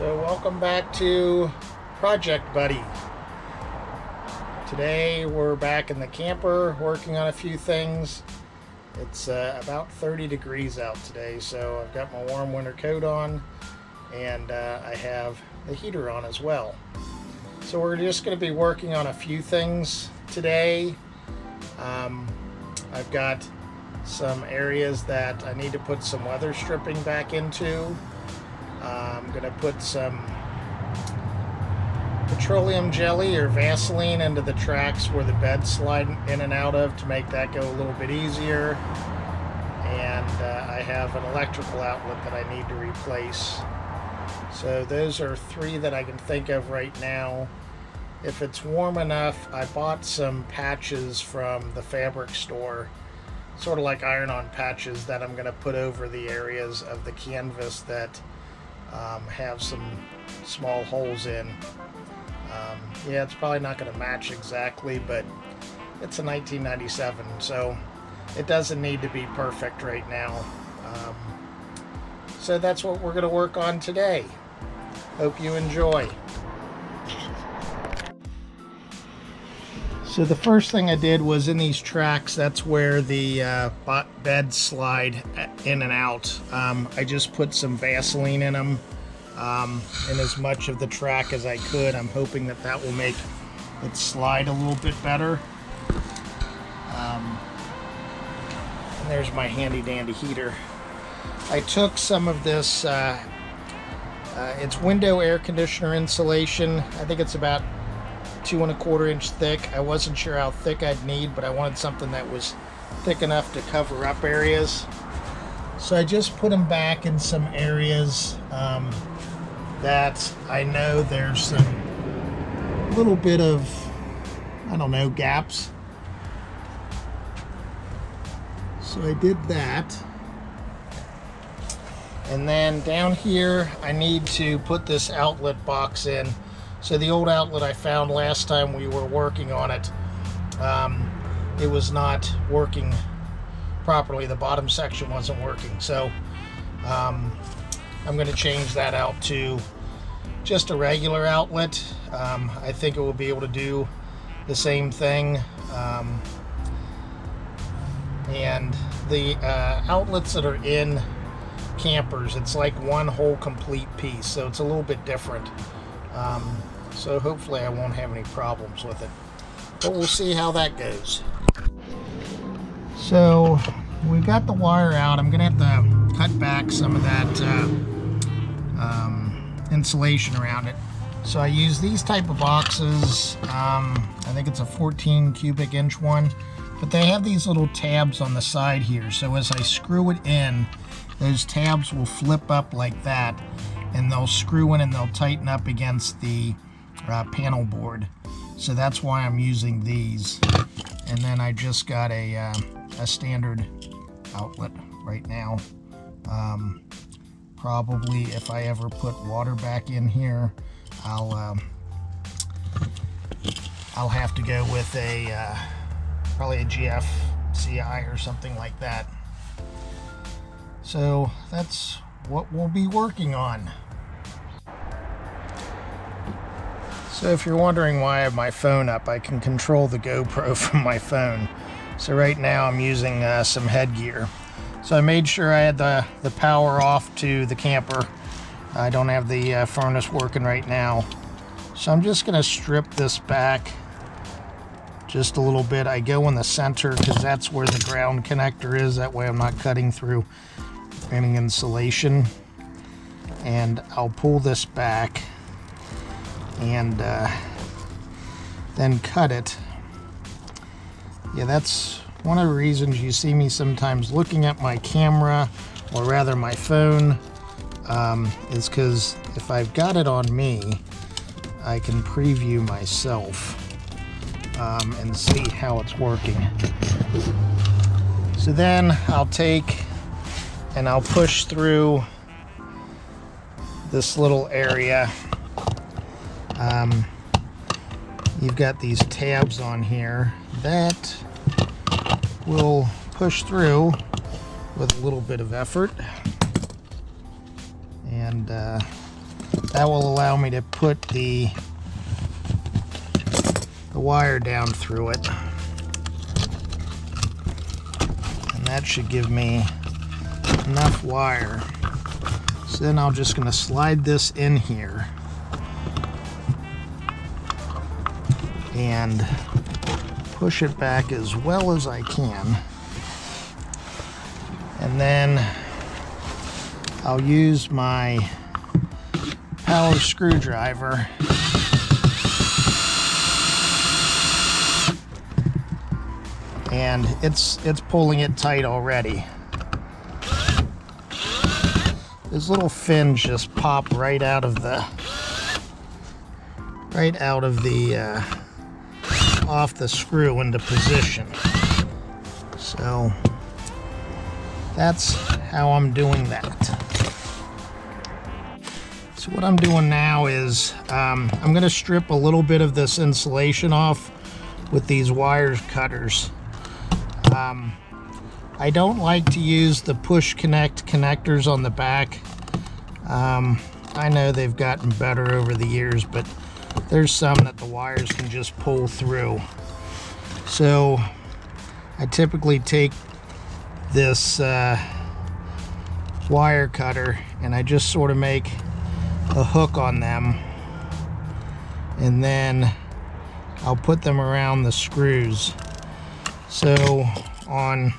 So welcome back to Project Buddy. Today we're back in the camper working on a few things. It's about 30 degrees out today, so I've got my warm winter coat on and I have the heater on as well. So we're just going to be working on a few things today. I've got some areas that I need to put some weather stripping back into. I'm going to put some petroleum jelly or Vaseline into the tracks where the beds slide in and out of to make that go a little bit easier. And I have an electrical outlet that I need to replace. So those are three that I can think of right now. If it's warm enough, I bought some patches from the fabric store, sort of like iron-on patches that I'm going to put over the areas of the canvas that have some small holes in. Yeah, it's probably not going to match exactly, but it's a 1997, so it doesn't need to be perfect right now. So that's what we're going to work on today. Hope you enjoy. So the first thing I did was in these tracks, that's where the beds slide in and out. I just put some Vaseline in them in as much of the track as I could. I'm hoping that that will make it slide a little bit better. And there's my handy dandy heater. I took some of this, it's window air conditioner insulation. I think it's about 2 1/4 inch thick. I wasn't sure how thick I'd need, but I wanted something that was thick enough to cover up areas. So I just put them back in some areas that I know there's some little bit of, I don't know, gaps. So I did that. And then down here I need to put this outlet box in. So the old outlet I found last time we were working on it, it was not working properly. The bottom section wasn't working. So I'm going to change that out to just a regular outlet. I think it will be able to do the same thing. And the outlets that are in campers, it's like one whole complete piece. So it's a little bit different. So hopefully I won't have any problems with it, but we'll see how that goes. So we got the wire out. I'm gonna have to cut back some of that insulation around it. So I use these type of boxes. I think it's a 14 cubic inch one, but they have these little tabs on the side here. So as I screw it in, those tabs will flip up like that, and they'll screw in and they'll tighten up against the panel board. So that's why I'm using these. And then I just got a standard outlet right now. Probably if I ever put water back in here, I'll have to go with a probably a GFCI or something like that. So that's what we'll be working on. So if you're wondering why I have my phone up, I can control the GoPro from my phone. So right now I'm using some headgear. So I made sure I had the power off to the camper. I don't have the furnace working right now. So I'm just gonna strip this back just a little bit. I go in the center because that's where the ground connector is. That way I'm not cutting through any insulation. And I'll pull this back and then cut it. Yeah, that's one of the reasons you see me sometimes looking at my camera, or rather my phone, is because if I've got it on me, I can preview myself and see how it's working. So then I'll take and I'll push through this little area. You've got these tabs on here that will push through with a little bit of effort, and That will allow me to put the wire down through it. And that should give me enough wire. So then I'm just going to slide this in here and push it back as well as I can. And then I'll use my power screwdriver and it's pulling it tight already. This little fins just pop right out of the off the screw into position. So that's how I'm doing that. So what I'm doing now is I'm going to strip a little bit of this insulation off with these wire cutters. I don't like to use the push connect connectors on the back. I know they've gotten better over the years, but there's some that the wires can just pull through. So I typically take this wire cutter and I just sort of make a hook on them, and then I'll put them around the screws. So on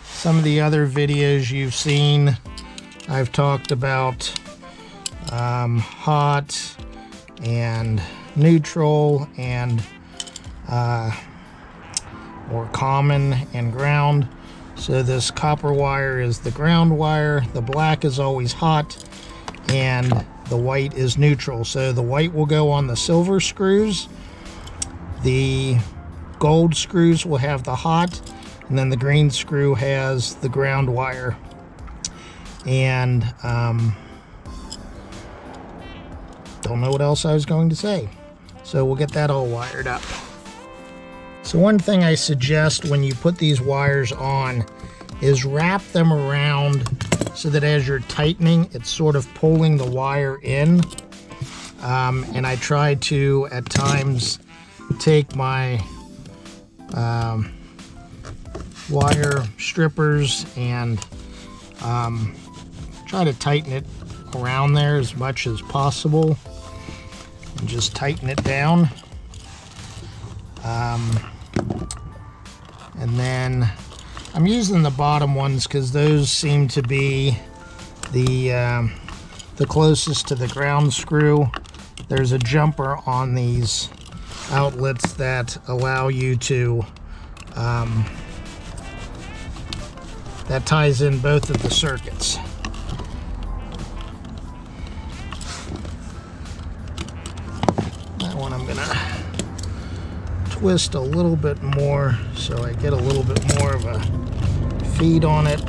some of the other videos you've seen, I've talked about hot and neutral and or common and ground. So this copper wire is the ground wire, the black is always hot, and the white is neutral. So the white will go on the silver screws, the gold screws will have the hot, and then the green screw has the ground wire. And don't know what else I was going to say. So we'll get that all wired up. So one thing I suggest when you put these wires on is wrap them around so that as you're tightening, it's sort of pulling the wire in. And I try to, at times, take my wire strippers and try to tighten it around there as much as possible and just tighten it down. And then I'm using the bottom ones because those seem to be the closest to the ground screw. There's a jumper on these outlets that allow you to that ties in both of the circuits. That one I'm gonna twist a little bit more so I get a little bit more of a feed on it.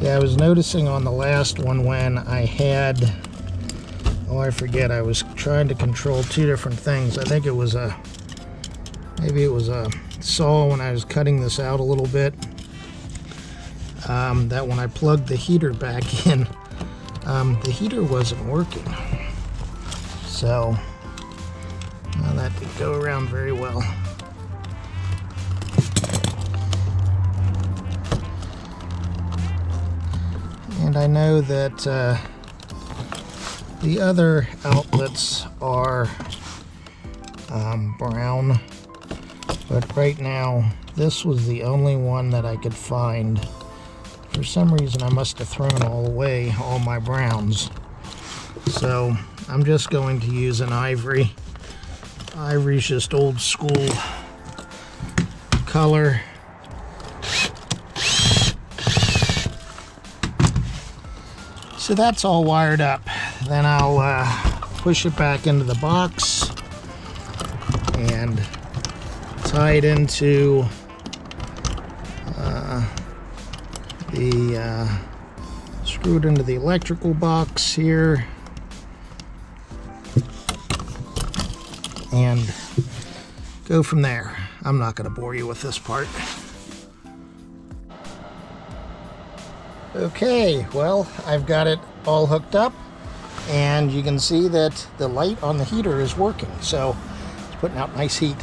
Yeah, I was noticing on the last one when I had, oh, I forget, I was trying to control two different things. I think it was maybe it was a saw when I was cutting this out a little bit. That when I plugged the heater back in, the heater wasn't working. So, well, that didn't go around very well. And I know that the other outlets are brown, but right now this was the only one that I could find. For some reason I must have thrown away all my browns. So I'm just going to use an ivory. Ivory's just old school color. So that's all wired up. Then I'll push it back into the box and tie it into screw it into the electrical box here and go from there. I'm not going to bore you with this part. Okay, well, I've got it all hooked up, and you can see that the light on the heater is working, so it's putting out nice heat.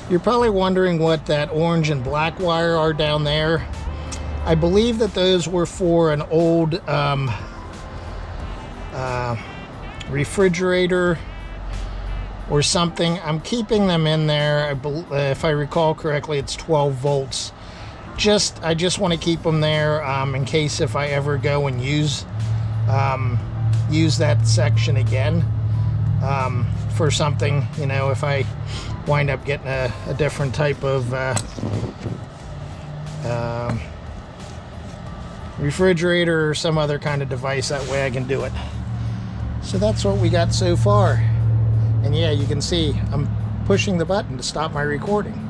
You're probably wondering what that orange and black wire are down there. I believe that those were for an old refrigerator or something. I'm keeping them in there. If I recall correctly, it's 12 volts. I just want to keep them there in case if I ever go and use that section again for something, you know, if I wind up getting a different type of refrigerator or some other kind of device. That way I can do it. So that's what we got so far. And yeah, you can see I'm pushing the button to stop my recording.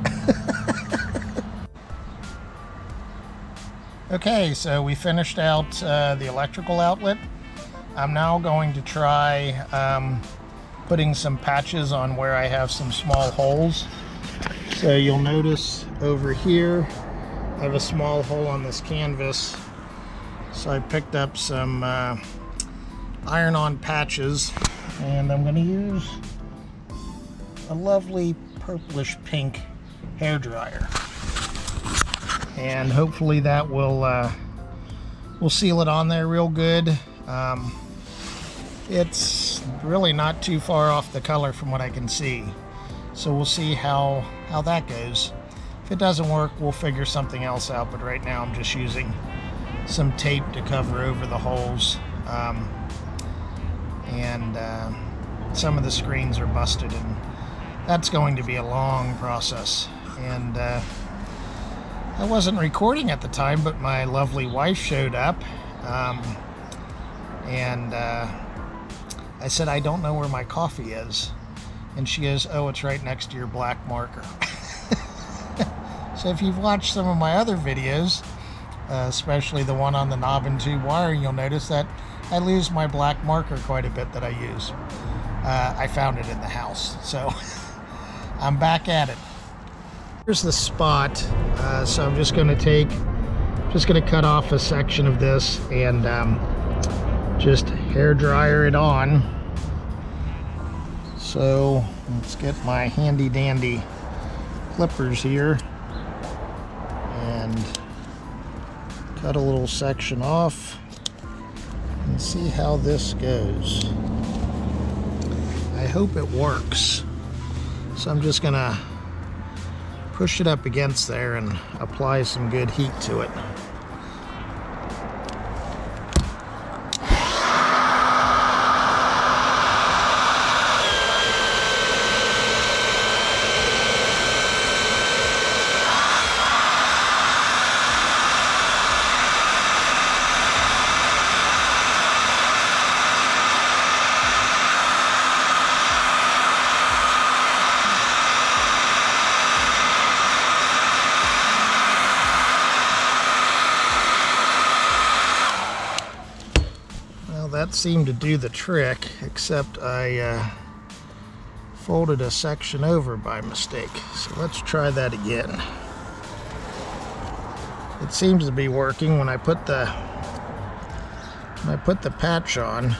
Okay, so we finished out the electrical outlet. I'm now going to try putting some patches on where I have some small holes. So you'll notice over here I have a small hole on this canvas. So I picked up some iron-on patches, and I'm going to use a lovely purplish pink hairdryer. And hopefully that will seal it on there real good. It's really not too far off the color from what I can see. So we'll see how that goes. If it doesn't work, we'll figure something else out. But right now I'm just using some tape to cover over the holes. Some of the screens are busted, and that's going to be a long process. And I wasn't recording at the time, but my lovely wife showed up, and I said, I don't know where my coffee is. And she goes, oh, it's right next to your black marker. So if you've watched some of my other videos, especially the one on the knob and tube wiring, you'll notice that I lose my black marker quite a bit that I use. I found it in the house, so I'm back at it. Here's the spot, so I'm just going to cut off a section of this and just hair dryer it on. So let's get my handy dandy clippers here and cut a little section off and see how this goes. I hope it works. So I'm just gonna push it up against there and apply some good heat to it. That seemed to do the trick, except I folded a section over by mistake. So let's try that again. It seems to be working. When I put the patch on,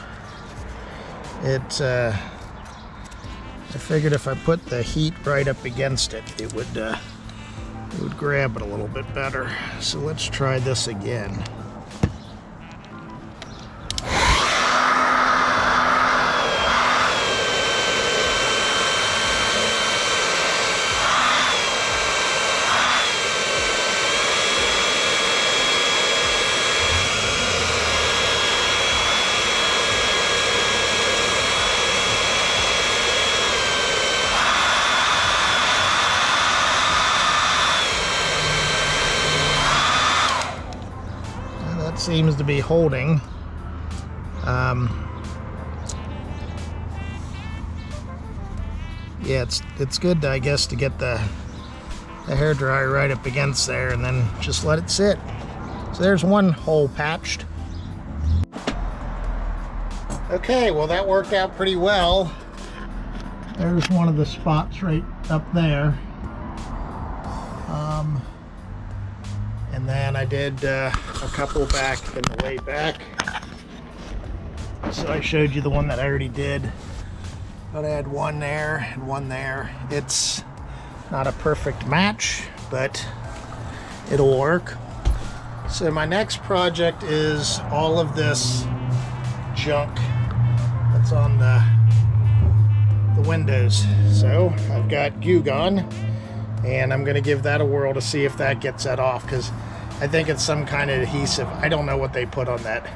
I figured if I put the heat right up against it, it would grab it a little bit better. So let's try this again. Seems to be holding. Yeah, it's good, I guess, to get the hair dryer right up against there and then just let it sit. So there's one hole patched. Okay, well that worked out pretty well. There's one of the spots right up there. And then I did a couple back in the way back. So I showed you the one that I already did, but I had one there and one there. It's not a perfect match, but it'll work. So my next project is all of this junk that's on the windows. So I've got goo gun, and I'm going to give that a whirl to see if that gets that off, because I think it's some kind of adhesive. I don't know what they put on that.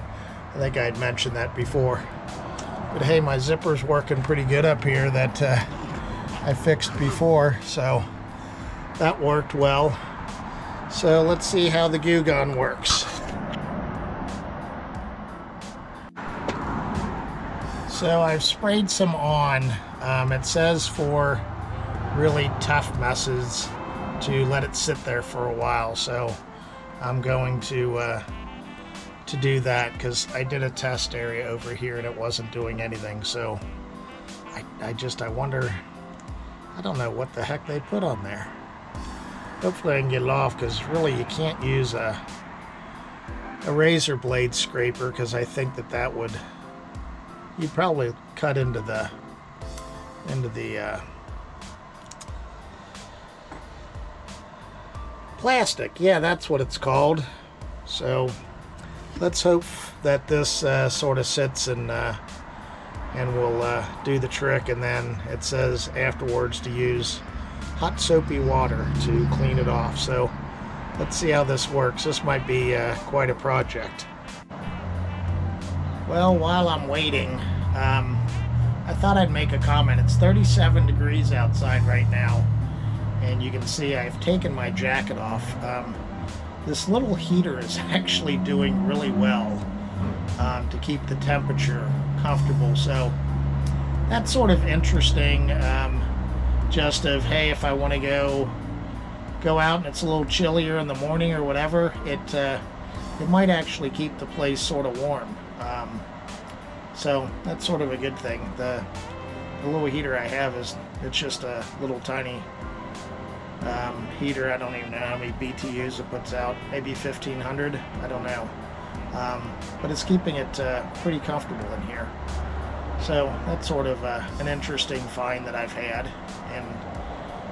I think I had mentioned that before. But hey, my zipper's working pretty good up here that I fixed before, so that worked well. So let's see how the goo gun works. So I've sprayed some on. It says for really tough messes to let it sit there for a while, so I'm going to do that, because I did a test area over here and it wasn't doing anything. So I wonder, I don't know what the heck they put on there. Hopefully I can get it off, because really you can't use a razor blade scraper, because I think that would, you'd probably cut into the plastic. Yeah, that's what it's called. So let's hope that this sort of sits and will do the trick. And then it says afterwards to use hot soapy water to clean it off. So let's see how this works. This might be quite a project. Well, while I'm waiting, I thought I'd make a comment. It's 37 degrees outside right now, and you can see I've taken my jacket off. This little heater is actually doing really well to keep the temperature comfortable. So that's sort of interesting. Just of, hey, if I want to go out and it's a little chillier in the morning or whatever, it might actually keep the place sort of warm. So that's sort of a good thing. The little heater I have it's just a little tiny heater. I don't even know how many BTUs it puts out. Maybe 1500. I don't know. But it's keeping it pretty comfortable in here. So that's sort of an interesting find that I've had, and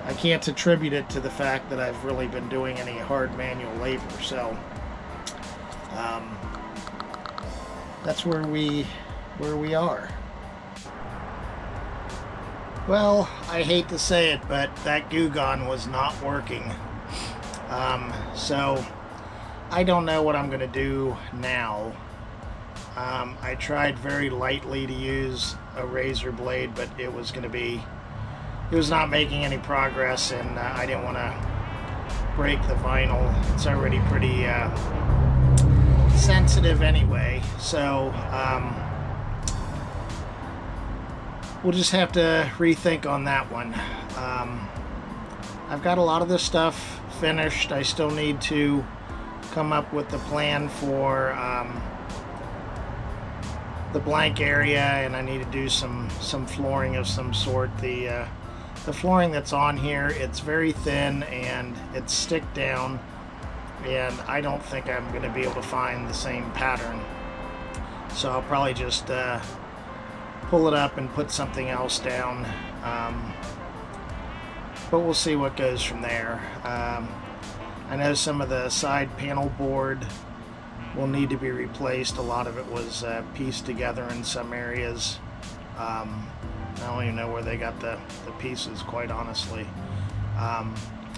I can't attribute it to the fact that I've really been doing any hard manual labor. So that's where we are. Well, I hate to say it, but that goo gun was not working. So I don't know what I'm going to do now. I tried very lightly to use a razor blade, but it was not making any progress, and I didn't want to break the vinyl. It's already pretty sensitive anyway, so we'll just have to rethink on that one. I've got a lot of this stuff finished. I still need to come up with the plan for the blank area, and I need to do some flooring of some sort. The flooring that's on here, it's very thin and it's stick down, and I don't think I'm going to be able to find the same pattern. So I'll probably just pull it up and put something else down. But we'll see what goes from there. I know some of the side panel board will need to be replaced. A lot of it was pieced together in some areas. I don't even know where they got the pieces, quite honestly.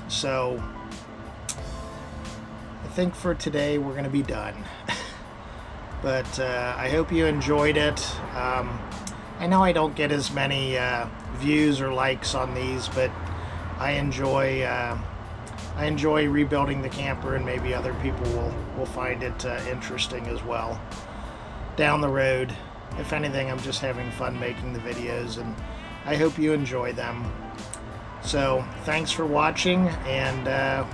So I think for today we're going to be done. But I hope you enjoyed it. I know I don't get as many views or likes on these, but I enjoy rebuilding the camper, and maybe other people will find it interesting as well down the road. If anything, I'm just having fun making the videos, and I hope you enjoy them. So thanks for watching, and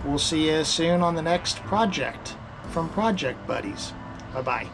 we'll see you soon on the next project from Project Buddies. Bye-bye.